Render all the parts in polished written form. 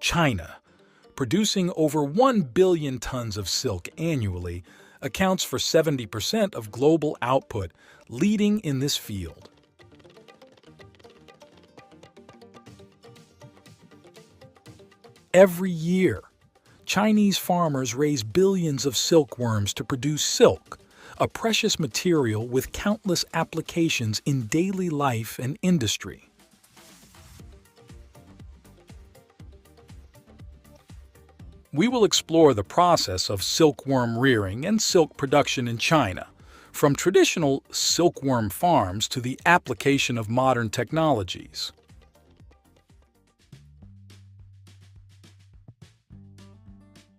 China, producing over 1 billion tons of silk annually, accounts for 70% of global output, leading in this field. Every year, Chinese farmers raise billions of silkworms to produce silk, a precious material with countless applications in daily life and industry. We will explore the process of silkworm rearing and silk production in China, from traditional silkworm farms to the application of modern technologies.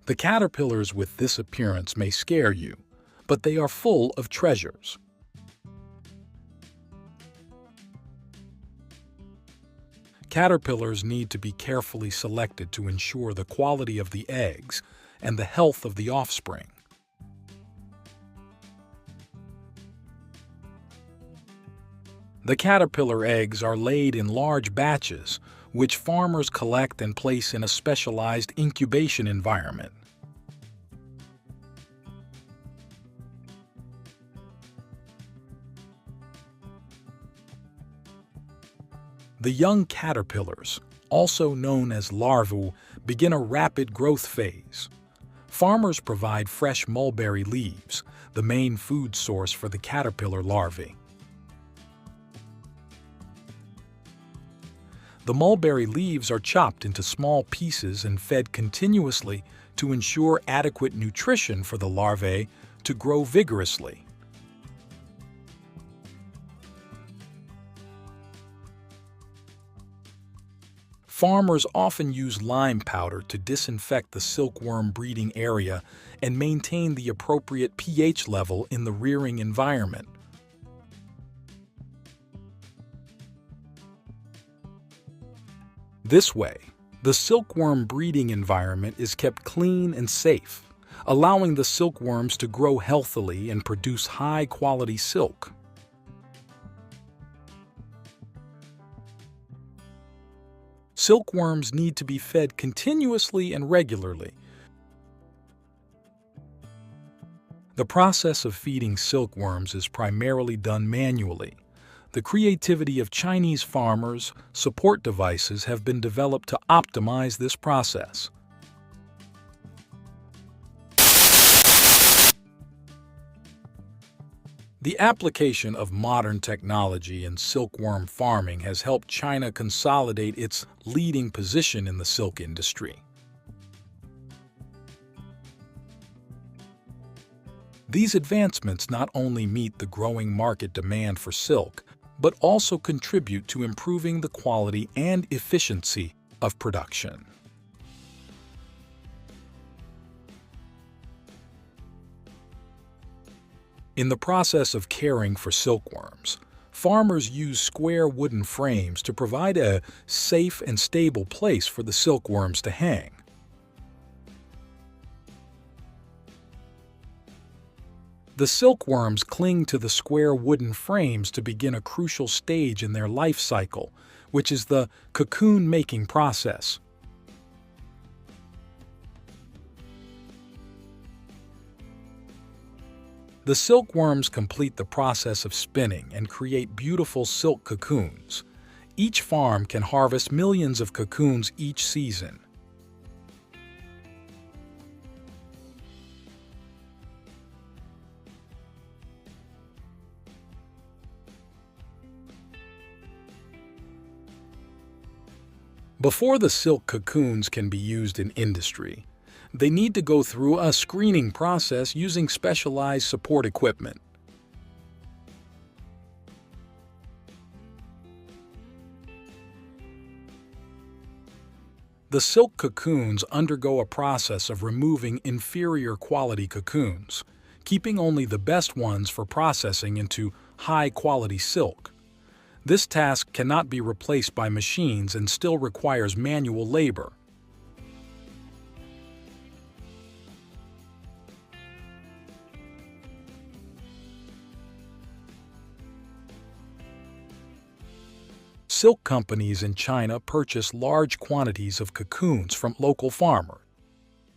The caterpillars with this appearance may scare you, but they are full of treasures. Caterpillars need to be carefully selected to ensure the quality of the eggs and the health of the offspring. The caterpillar eggs are laid in large batches, which farmers collect and place in a specialized incubation environment. The young caterpillars, also known as larvae, begin a rapid growth phase. Farmers provide fresh mulberry leaves, the main food source for the caterpillar larvae. The mulberry leaves are chopped into small pieces and fed continuously to ensure adequate nutrition for the larvae to grow vigorously. Farmers often use lime powder to disinfect the silkworm breeding area and maintain the appropriate pH level in the rearing environment. This way, the silkworm breeding environment is kept clean and safe, allowing the silkworms to grow healthily and produce high-quality silk. Silkworms need to be fed continuously and regularly. The process of feeding silkworms is primarily done manually. The creativity of Chinese farmers' support devices have been developed to optimize this process. The application of modern technology in silkworm farming has helped China consolidate its leading position in the silk industry. These advancements not only meet the growing market demand for silk, but also contribute to improving the quality and efficiency of production. In the process of caring for silkworms, farmers use square wooden frames to provide a safe and stable place for the silkworms to hang. The silkworms cling to the square wooden frames to begin a crucial stage in their life cycle, which is the cocoon-making process. The silkworms complete the process of spinning and create beautiful silk cocoons. Each farm can harvest millions of cocoons each season. Before the silk cocoons can be used in industry, they need to go through a screening process using specialized support equipment. The silk cocoons undergo a process of removing inferior quality cocoons, keeping only the best ones for processing into high-quality silk. This task cannot be replaced by machines and still requires manual labor. silk companies in China purchase large quantities of cocoons from local farmers.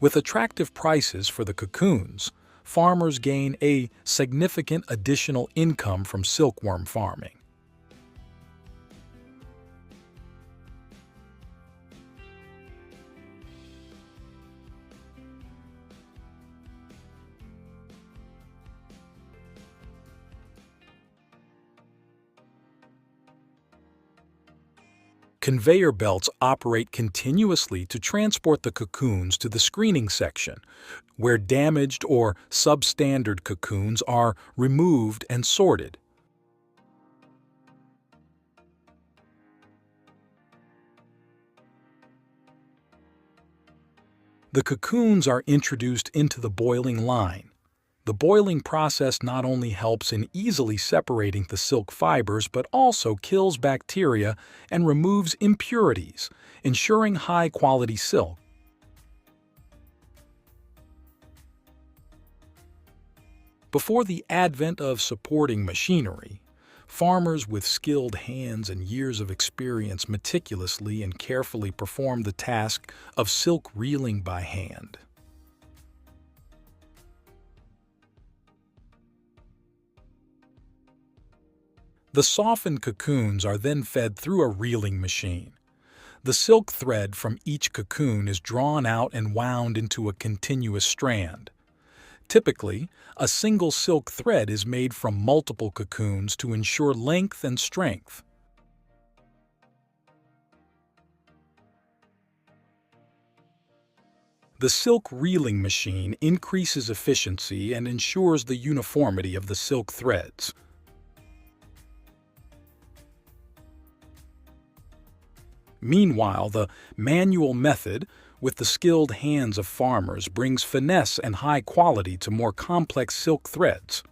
With attractive prices for the cocoons, farmers gain a significant additional income from silkworm farming. Conveyor belts operate continuously to transport the cocoons to the screening section, where damaged or substandard cocoons are removed and sorted. The cocoons are introduced into the boiling line. The boiling process not only helps in easily separating the silk fibers but also kills bacteria and removes impurities, ensuring high-quality silk. Before the advent of supporting machinery, farmers with skilled hands and years of experience meticulously and carefully performed the task of silk reeling by hand. The softened cocoons are then fed through a reeling machine. The silk thread from each cocoon is drawn out and wound into a continuous strand. Typically, a single silk thread is made from multiple cocoons to ensure length and strength. The silk reeling machine increases efficiency and ensures the uniformity of the silk threads. Meanwhile, the manual method, with the skilled hands of farmers, brings finesse and high quality to more complex silk threads.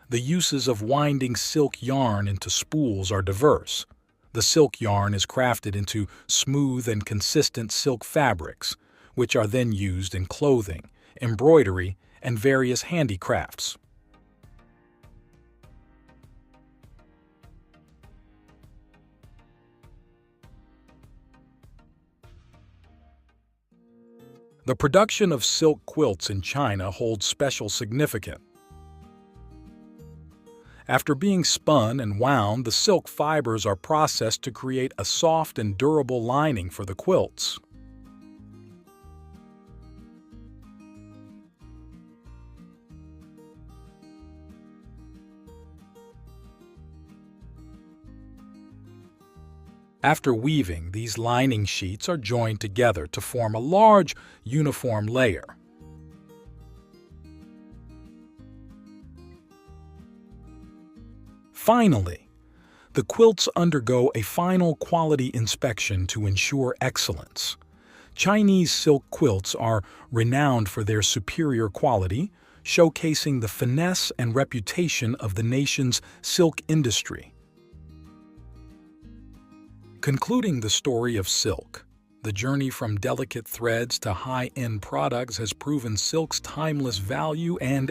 The uses of winding silk yarn into spools are diverse. The silk yarn is crafted into smooth and consistent silk fabrics, which are then used in clothing, embroidery, and various handicrafts. The production of silk quilts in China holds special significance. After being spun and wound, the silk fibers are processed to create a soft and durable lining for the quilts. After weaving, these lining sheets are joined together to form a large, uniform layer. Finally, the quilts undergo a final quality inspection to ensure excellence. Chinese silk quilts are renowned for their superior quality, showcasing the finesse and reputation of the nation's silk industry. Concluding the story of silk, the journey from delicate threads to high-end products has proven silk's timeless value and